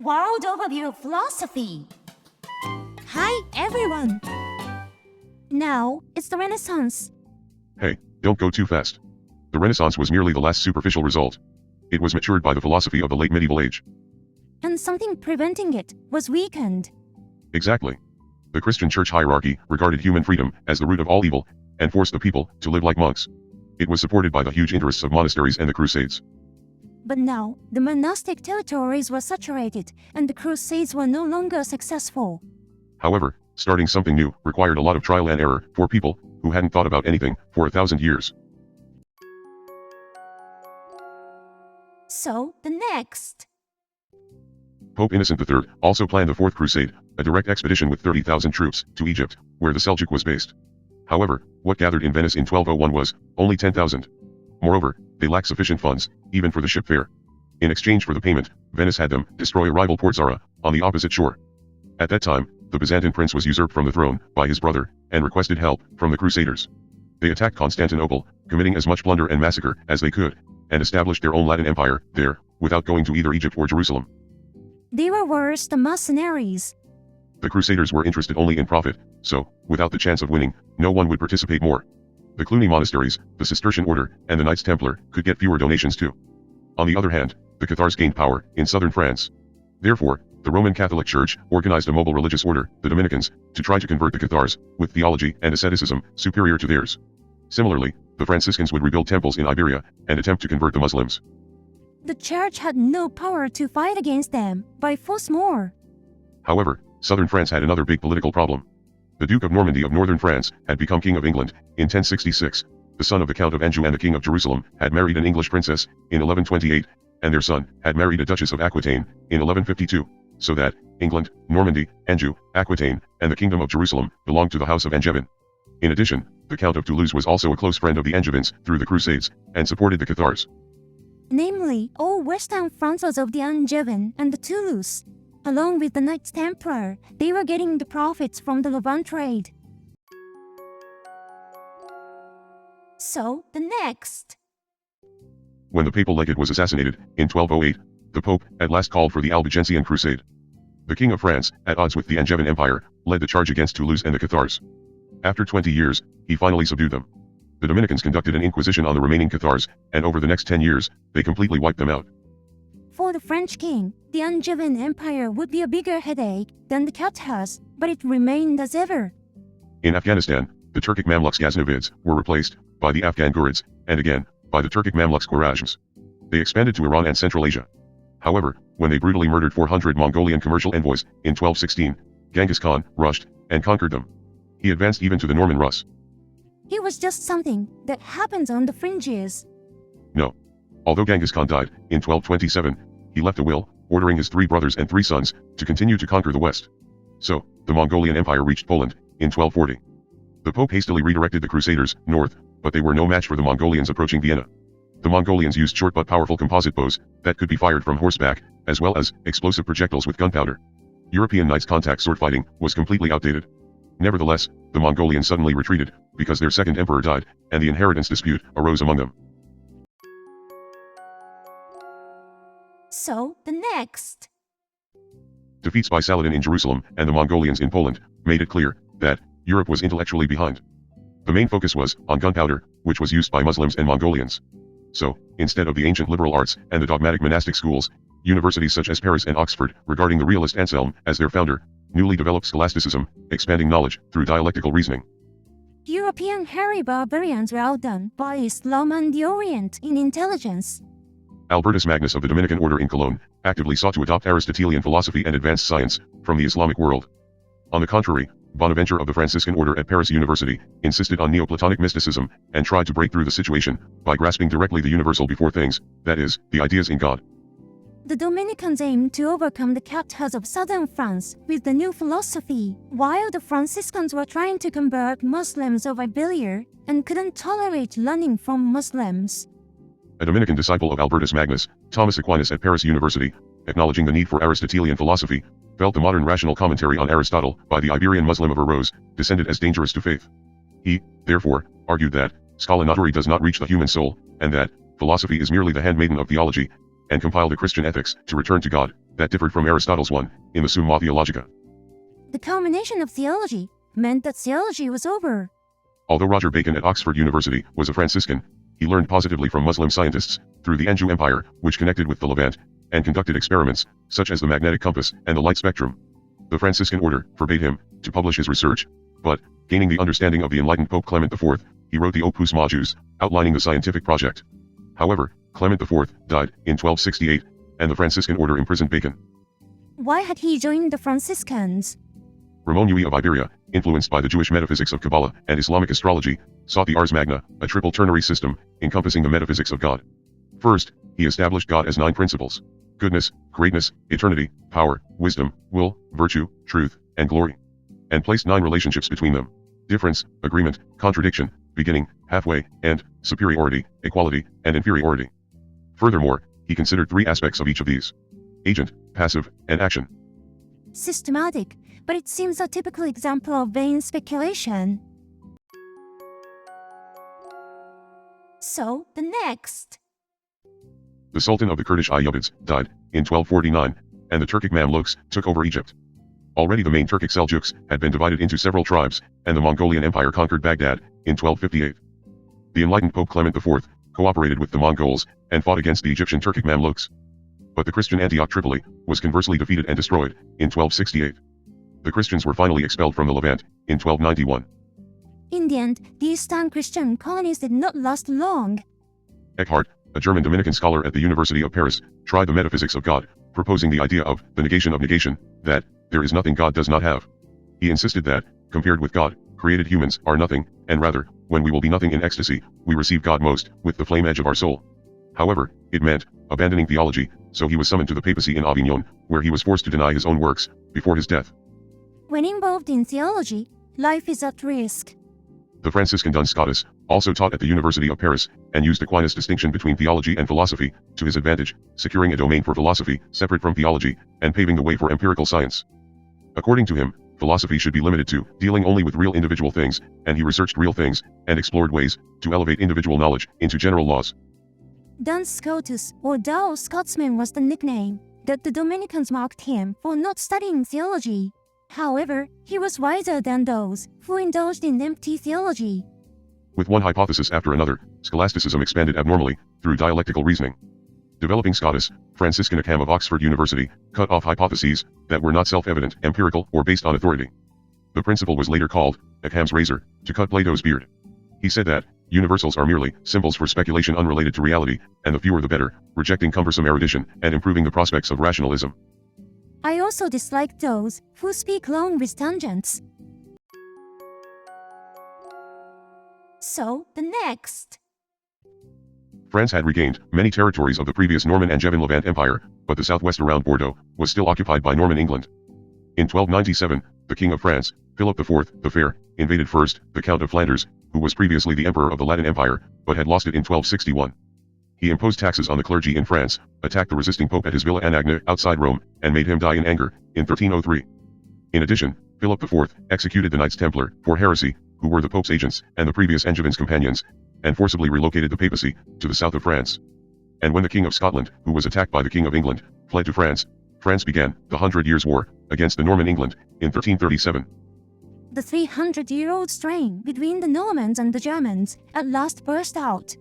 World Overview of Philosophy. Hi, everyone. Now, it's the Renaissance. Hey, don't go too fast. The Renaissance was merely the last superficial result. It was matured by the philosophy of the late medieval age. And something preventing it was weakened. Exactly. The Christian church hierarchy regarded human freedom as the root of all evil, and forced the people to live like monks. It was supported by the huge interests of monasteries and the Crusades. But now, the monastic territories were saturated, and the Crusades were no longer successful. However, starting something new required a lot of trial and error for people who hadn't thought about anything for 1,000 years. So, the next. Pope Innocent III also planned the Fourth Crusade, a direct expedition with 30,000 troops, to Egypt, where the Seljuk was based. However, what gathered in Venice in 1201 was only 10,000. Moreover, they lacked sufficient funds, even for the ship fare. In exchange for the payment, Venice had them destroy a rival port Zara, on the opposite shore. At that time, the Byzantine prince was usurped from the throne by his brother, and requested help from the Crusaders. They attacked Constantinople, committing as much plunder and massacre as they could, and established their own Latin Empire there, without going to either Egypt or Jerusalem. They were worse than mercenaries. The Crusaders were interested only in profit, so, without the chance of winning, no one would participate more. The Cluny monasteries, the Cistercian order, and the Knights Templar could get fewer donations too. On the other hand, the Cathars gained power in southern France. Therefore, the Roman Catholic Church organized a mobile religious order, the Dominicans, to try to convert the Cathars, with theology and asceticism superior to theirs. Similarly, the Franciscans would rebuild temples in Iberia, and attempt to convert the Muslims. The church had no power to fight against them, by force more. However, southern France had another big political problem. The Duke of Normandy of northern France had become King of England in 1066. The son of the Count of Anjou and the King of Jerusalem had married an English princess in 1128, and their son had married a Duchess of Aquitaine in 1152, so that England, Normandy, Anjou, Aquitaine, and the Kingdom of Jerusalem belonged to the House of Angevin. In addition, the Count of Toulouse was also a close friend of the Angevins through the Crusades, and supported the Cathars. Namely, all western France was of the Angevin and the Toulouse. Along with the Knights Templar, they were getting the profits from the Levant trade. So, the next. When the papal legate was assassinated, in 1208, the Pope at last called for the Albigensian Crusade. The King of France, at odds with the Angevin Empire, led the charge against Toulouse and the Cathars. After 20 years, he finally subdued them. The Dominicans conducted an inquisition on the remaining Cathars, and over the next 10 years, they completely wiped them out. For the French king, the Angevin Empire would be a bigger headache than the Cathars, but it remained as ever. In Afghanistan, the Turkic Mamluks Ghaznavids were replaced by the Afghan Ghurids, and again, by the Turkic Mamluks Khwarezms. They expanded to Iran and Central Asia. However, when they brutally murdered 400 Mongolian commercial envoys in 1216, Genghis Khan rushed and conquered them. He advanced even to the Norman Rus. He was just something that happens on the fringes. No. Although Genghis Khan died in 1227, he left a will, ordering his 3 brothers and 3 sons to continue to conquer the West. So, the Mongolian Empire reached Poland in 1240. The Pope hastily redirected the Crusaders north, but they were no match for the Mongolians approaching Vienna. The Mongolians used short but powerful composite bows that could be fired from horseback, as well as explosive projectiles with gunpowder. European knights' contact sword fighting was completely outdated. Nevertheless, the Mongolians suddenly retreated, because their second emperor died, and the inheritance dispute arose among them. So, the next. Defeats by Saladin in Jerusalem and the Mongolians in Poland made it clear that Europe was intellectually behind. The main focus was on gunpowder, which was used by Muslims and Mongolians. So, instead of the ancient liberal arts and the dogmatic monastic schools, universities such as Paris and Oxford, regarding the realist Anselm as their founder, newly developed scholasticism, expanding knowledge through dialectical reasoning. European hairy barbarians were outdone by Islam and the Orient in intelligence. Albertus Magnus of the Dominican order in Cologne actively sought to adopt Aristotelian philosophy and advanced science from the Islamic world. On the contrary, Bonaventure of the Franciscan order at Paris University insisted on Neoplatonic mysticism and tried to break through the situation by grasping directly the universal before things, that is, the ideas in God. The Dominicans aimed to overcome the Cathars of southern France with the new philosophy, while the Franciscans were trying to convert Muslims of Iberia and couldn't tolerate learning from Muslims. A Dominican disciple of Albertus Magnus, Thomas Aquinas at Paris University, acknowledging the need for Aristotelian philosophy, felt the modern rational commentary on Aristotle by the Iberian Muslim of Arosa descended as dangerous to faith. He, therefore, argued that scholarship does not reach the human soul, and that philosophy is merely the handmaiden of theology, and compiled a Christian ethics to return to God, that differed from Aristotle's one, in the Summa Theologica. The culmination of theology meant that theology was over. Although Roger Bacon at Oxford University was a Franciscan, he learned positively from Muslim scientists, through the Anjou Empire, which connected with the Levant, and conducted experiments, such as the magnetic compass and the light spectrum. The Franciscan order forbade him to publish his research, but, gaining the understanding of the enlightened Pope Clement IV, he wrote the Opus Majus, outlining the scientific project. However, Clement IV died in 1268, and the Franciscan order imprisoned Bacon. Why had he joined the Franciscans? Ramon Llull of Iberia, influenced by the Jewish metaphysics of Kabbalah and Islamic astrology, sought the Ars Magna, a triple ternary system, encompassing the metaphysics of God. First, he established God as 9 principles: goodness, greatness, eternity, power, wisdom, will, virtue, truth, and glory. And placed 9 relationships between them: difference, agreement, contradiction, beginning, halfway, and superiority, equality, and inferiority. Furthermore, he considered 3 aspects of each of these: agent, passive, and action. Systematic, but it seems a typical example of vain speculation. So, the next. The Sultan of the Kurdish Ayyubids died in 1249, and the Turkic Mamluks took over Egypt. Already the main Turkic Seljuks had been divided into several tribes, and the Mongolian Empire conquered Baghdad in 1258. The enlightened Pope Clement IV cooperated with the Mongols and fought against the Egyptian Turkic Mamluks. But the Christian Antioch Tripoli was conversely defeated and destroyed in 1268. The Christians were finally expelled from the Levant in 1291. In the end, the Eastern Christian colonies did not last long. Eckhart, a German Dominican scholar at the University of Paris, tried the metaphysics of God, proposing the idea of the negation of negation, that there is nothing God does not have. He insisted that, compared with God, created humans are nothing, and rather, when we will be nothing in ecstasy, we receive God most, with the flame edge of our soul. However, it meant abandoning theology, so he was summoned to the papacy in Avignon, where he was forced to deny his own works before his death. When involved in theology, life is at risk. The Franciscan Duns Scotus also taught at the University of Paris, and used Aquinas' distinction between theology and philosophy to his advantage, securing a domain for philosophy separate from theology, and paving the way for empirical science. According to him, philosophy should be limited to dealing only with real individual things, and he researched real things, and explored ways to elevate individual knowledge into general laws. Duns Scotus, or Dull Scotsman, was the nickname that the Dominicans mocked him for not studying theology. However, he was wiser than those who indulged in empty theology. With one hypothesis after another, scholasticism expanded abnormally, through dialectical reasoning. Developing Scotus, Franciscan Occam of Oxford University, cut off hypotheses that were not self-evident, empirical, or based on authority. The principle was later called Occam's razor, to cut Plato's beard. He said that universals are merely symbols for speculation unrelated to reality, and the fewer the better, rejecting cumbersome erudition and improving the prospects of rationalism. I also dislike those who speak long with tangents. So, the next. France had regained many territories of the previous Norman Angevin Levant Empire, but the southwest around Bordeaux was still occupied by Norman England. In 1297, the King of France, Philip IV the Fair, invaded first the Count of Flanders, who was previously the Emperor of the Latin Empire, but had lost it in 1261. He imposed taxes on the clergy in France, attacked the resisting pope at his Villa Anagna outside Rome, and made him die in anger, in 1303. In addition, Philip IV executed the Knights Templar for heresy, who were the pope's agents and the previous Angevin's companions, and forcibly relocated the papacy to the south of France. And when the King of Scotland, who was attacked by the King of England, fled to France, France began the 100 Years' War against the Norman England in 1337. The 300-year-old strain between the Normans and the Germans at last burst out.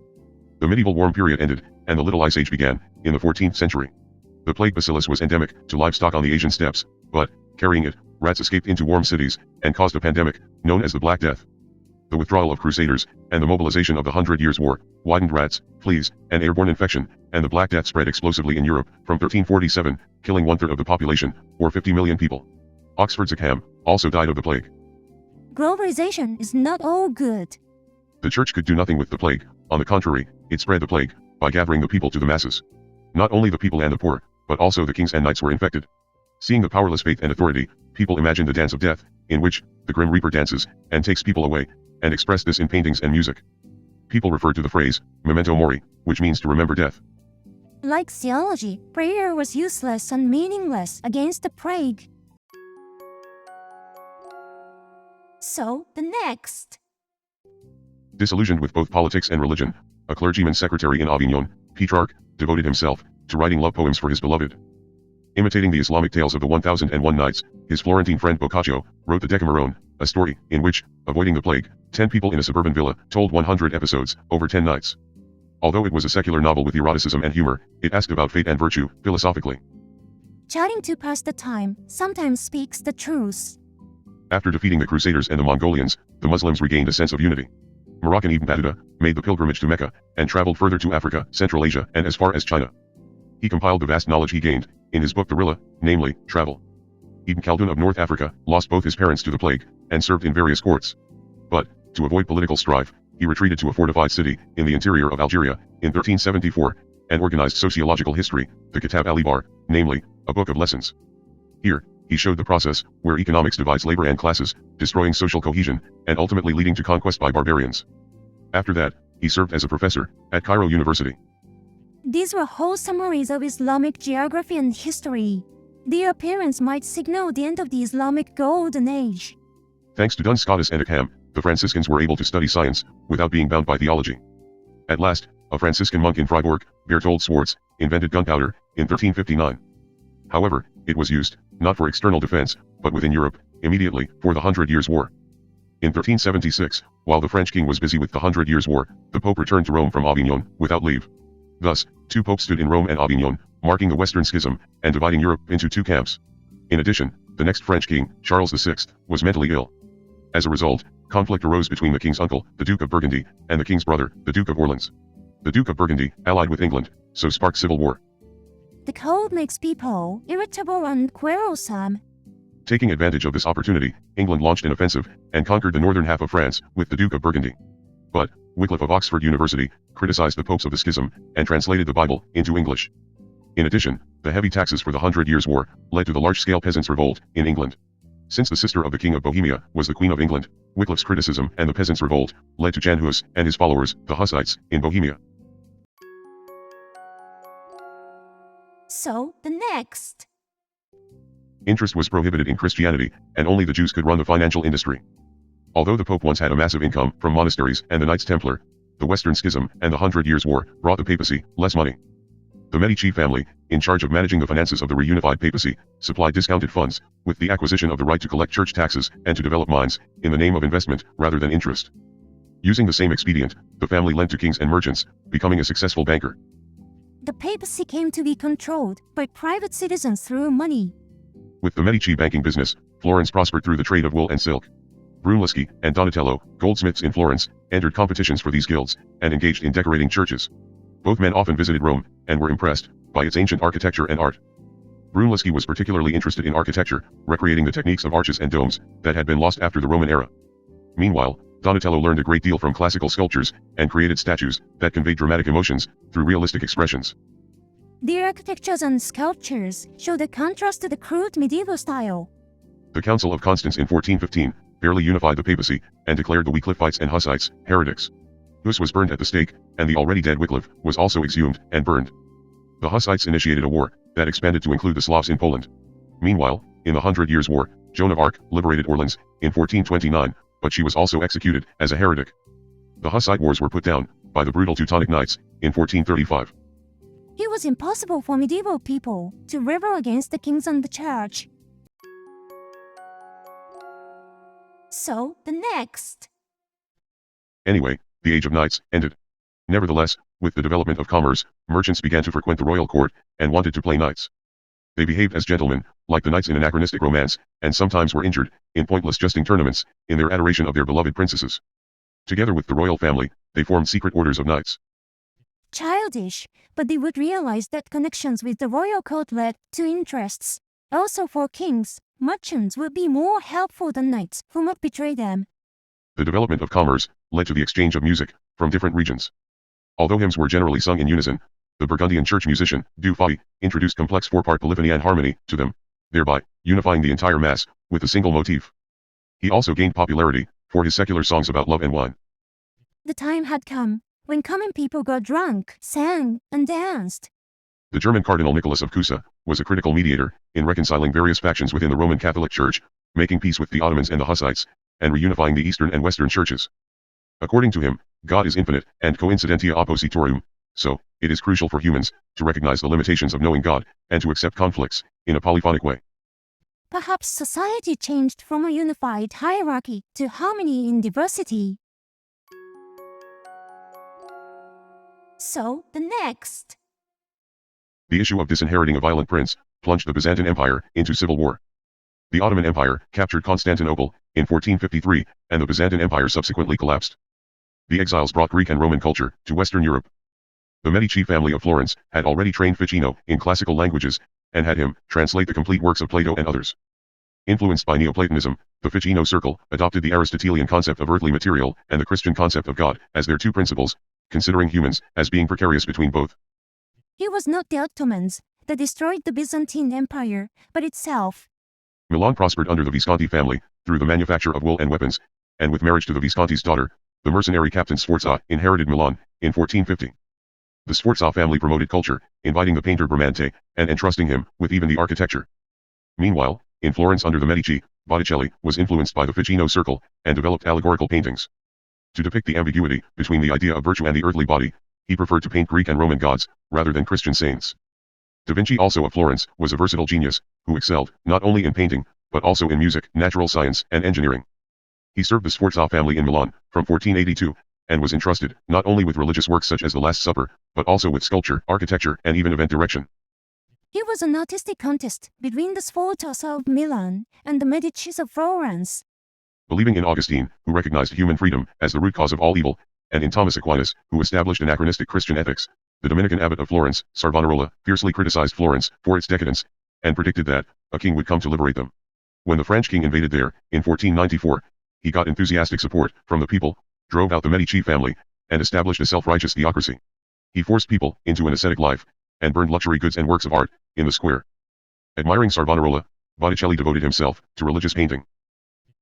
The medieval warm period ended, and the Little Ice Age began, in the 14th century. The plague bacillus was endemic to livestock on the Asian steppes, but, carrying it, rats escaped into warm cities, and caused a pandemic, known as the Black Death. The withdrawal of Crusaders, and the mobilization of the 100 Years' War, widened rats, fleas, and airborne infection, and the Black Death spread explosively in Europe, from 1347, killing 1/3 of the population, or 50 million people. Oxford's Occam also died of the plague. Globalization is not all good. The church could do nothing with the plague. On the contrary, it spread the plague by gathering the people to the masses. Not only the people and the poor, but also the kings and knights were infected. Seeing the powerless faith and authority, people imagined the dance of death, in which the Grim Reaper dances and takes people away, and expressed this in paintings and music. People referred to the phrase memento mori, which means to remember death. Like theology, prayer was useless and meaningless against the plague. So, the next. Disillusioned with both politics and religion, a clergyman's secretary in Avignon, Petrarch, devoted himself to writing love poems for his beloved. Imitating the Islamic tales of the 1001 Nights, his Florentine friend Boccaccio wrote the Decameron, a story in which, avoiding the plague, 10 people in a suburban villa told 100 episodes over 10 nights. Although it was a secular novel with eroticism and humor, it asked about fate and virtue, philosophically. Chatting to pass the time sometimes speaks the truth. After defeating the Crusaders and the Mongolians, the Muslims regained a sense of unity. Moroccan Ibn Battuta made the pilgrimage to Mecca and traveled further to Africa, Central Asia, and as far as China. He compiled the vast knowledge he gained in his book The Rilla, namely, Travel. Ibn Khaldun of North Africa lost both his parents to the plague and served in various courts. But, to avoid political strife, he retreated to a fortified city in the interior of Algeria in 1374 and organized sociological history, the Kitab al-Ibar, namely, a book of lessons. Here, he showed the process where economics divides labor and classes, destroying social cohesion and ultimately leading to conquest by barbarians. After that, he served as a professor at Cairo University. These were whole summaries of Islamic geography and history. Their appearance might signal the end of the Islamic Golden Age. Thanks to Duns Scotus and Occam, the Franciscans were able to study science without being bound by theology. At last, a Franciscan monk in Freiburg, Berthold Swartz, invented gunpowder in 1359. However, it was used, not for external defense, but within Europe, immediately, for the 100 Years' War. In 1376, while the French king was busy with the 100 Years' War, the Pope returned to Rome from Avignon, without leave. Thus, two popes stood in Rome and Avignon, marking the Western Schism, and dividing Europe into two camps. In addition, the next French king, Charles VI, was mentally ill. As a result, conflict arose between the king's uncle, the Duke of Burgundy, and the king's brother, the Duke of Orleans. The Duke of Burgundy allied with England, so sparked civil war. The cold makes people irritable and quarrelsome. Taking advantage of this opportunity, England launched an offensive and conquered the northern half of France with the Duke of Burgundy. But, Wycliffe of Oxford University criticized the popes of the schism and translated the Bible into English. In addition, the heavy taxes for the 100 Years' War led to the large-scale peasants' revolt in England. Since the sister of the King of Bohemia was the Queen of England, Wycliffe's criticism and the peasants' revolt led to Jan Hus and his followers, the Hussites, in Bohemia. So, the next. Interest was prohibited in Christianity, and only the Jews could run the financial industry. Although the Pope once had a massive income from monasteries and the Knights Templar, the Western Schism and the 100 Years' War brought the papacy less money. The Medici family, in charge of managing the finances of the reunified papacy, supplied discounted funds, with the acquisition of the right to collect church taxes and to develop mines, in the name of investment rather than interest. Using the same expedient, the family lent to kings and merchants, becoming a successful banker. The papacy came to be controlled by private citizens through money. With the Medici banking business, Florence prospered through the trade of wool and silk. Brunelleschi and Donatello, goldsmiths in Florence, entered competitions for these guilds, and engaged in decorating churches. Both men often visited Rome, and were impressed by its ancient architecture and art. Brunelleschi was particularly interested in architecture, recreating the techniques of arches and domes that had been lost after the Roman era. Meanwhile, Donatello learned a great deal from classical sculptures, and created statues that conveyed dramatic emotions through realistic expressions. Their architectures and sculptures show the contrast to the crude medieval style. The Council of Constance in 1415 barely unified the papacy, and declared the Wycliffites and Hussites heretics. Hus was burned at the stake, and the already dead Wycliffe was also exhumed and burned. The Hussites initiated a war that expanded to include the Slavs in Poland. Meanwhile, in the 100 Years' War, Joan of Arc liberated Orleans in 1429, but she was also executed as a heretic. The Hussite wars were put down by the brutal Teutonic Knights in 1435. It was impossible for medieval people to rebel against the kings and the church. So, the next. Anyway, the Age of Knights ended. Nevertheless, with the development of commerce, merchants began to frequent the royal court, and wanted to play knights. They behaved as gentlemen, like the knights in anachronistic romance, and sometimes were injured, in pointless justing tournaments, in their adoration of their beloved princesses. Together with the royal family, they formed secret orders of knights. Childish, but they would realize that connections with the royal court led to interests. Also for kings, merchants would be more helpful than knights who might betray them. The development of commerce led to the exchange of music from different regions. Although hymns were generally sung in unison, the Burgundian church musician, Du Fay, introduced complex four-part polyphony and harmony to them, thereby unifying the entire mass with a single motif. He also gained popularity for his secular songs about love and wine. The time had come when common people got drunk, sang, and danced. The German Cardinal Nicholas of Cusa was a critical mediator in reconciling various factions within the Roman Catholic Church, making peace with the Ottomans and the Hussites, and reunifying the Eastern and Western churches. According to him, God is infinite, and coincidentia oppositorum, So, it is crucial for humans to recognize the limitations of knowing God and to accept conflicts in a polyphonic way. Perhaps society changed from a unified hierarchy to harmony in diversity. So, the next. The issue of disinheriting a violent prince plunged the Byzantine Empire into civil war. The Ottoman Empire captured Constantinople in 1453, and the Byzantine Empire subsequently collapsed. The exiles brought Greek and Roman culture to Western Europe. The Medici family of Florence had already trained Ficino in classical languages, and had him translate the complete works of Plato and others. Influenced by Neoplatonism, the Ficino circle adopted the Aristotelian concept of earthly material and the Christian concept of God as their two principles, considering humans as being precarious between both. It was not the Ottomans that destroyed the Byzantine Empire, but itself. Milan prospered under the Visconti family, through the manufacture of wool and weapons, and with marriage to the Visconti's daughter, the mercenary captain Sforza inherited Milan in 1450. The Sforza family promoted culture, inviting the painter Bramante, and entrusting him with even the architecture. Meanwhile, in Florence under the Medici, Botticelli was influenced by the Ficino circle, and developed allegorical paintings. To depict the ambiguity between the idea of virtue and the earthly body, he preferred to paint Greek and Roman gods, rather than Christian saints. Da Vinci, also of Florence, was a versatile genius, who excelled, not only in painting, but also in music, natural science, and engineering. He served the Sforza family in Milan, from 1482, and was entrusted, not only with religious works such as the Last Supper, but also with sculpture, architecture, and even event direction. It was an artistic contest between the Sforzas of Milan and the Medicis of Florence. Believing in Augustine, who recognized human freedom as the root cause of all evil, and in Thomas Aquinas, who established anachronistic Christian ethics, the Dominican abbot of Florence, Savonarola, fiercely criticized Florence for its decadence, and predicted that a king would come to liberate them. When the French king invaded there, in 1494, he got enthusiastic support from the people, drove out the Medici family, and established a self-righteous theocracy. He forced people into an ascetic life, and burned luxury goods and works of art in the square. Admiring Savonarola, Botticelli devoted himself to religious painting.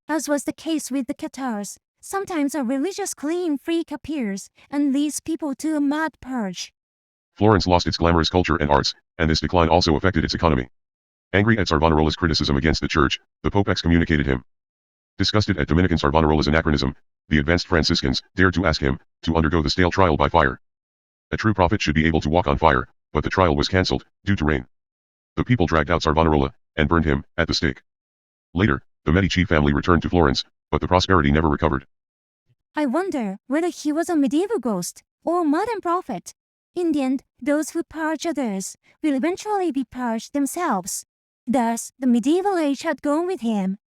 As was the case with the Catars, sometimes a religious clean freak appears and leads people to a mad purge. Florence lost its glamorous culture and arts, and this decline also affected its economy. Angry at Savonarola's criticism against the church, the Pope excommunicated him. Disgusted at Dominican Savonarola's anachronism, the advanced Franciscans dared to ask him to undergo the stale trial by fire. A true prophet should be able to walk on fire, but the trial was cancelled due to rain. The people dragged out Savonarola and burned him at the stake. Later, the Medici family returned to Florence, but the prosperity never recovered. I wonder whether he was a medieval ghost or a modern prophet. In the end, those who purge others will eventually be purged themselves. Thus, the medieval age had gone with him.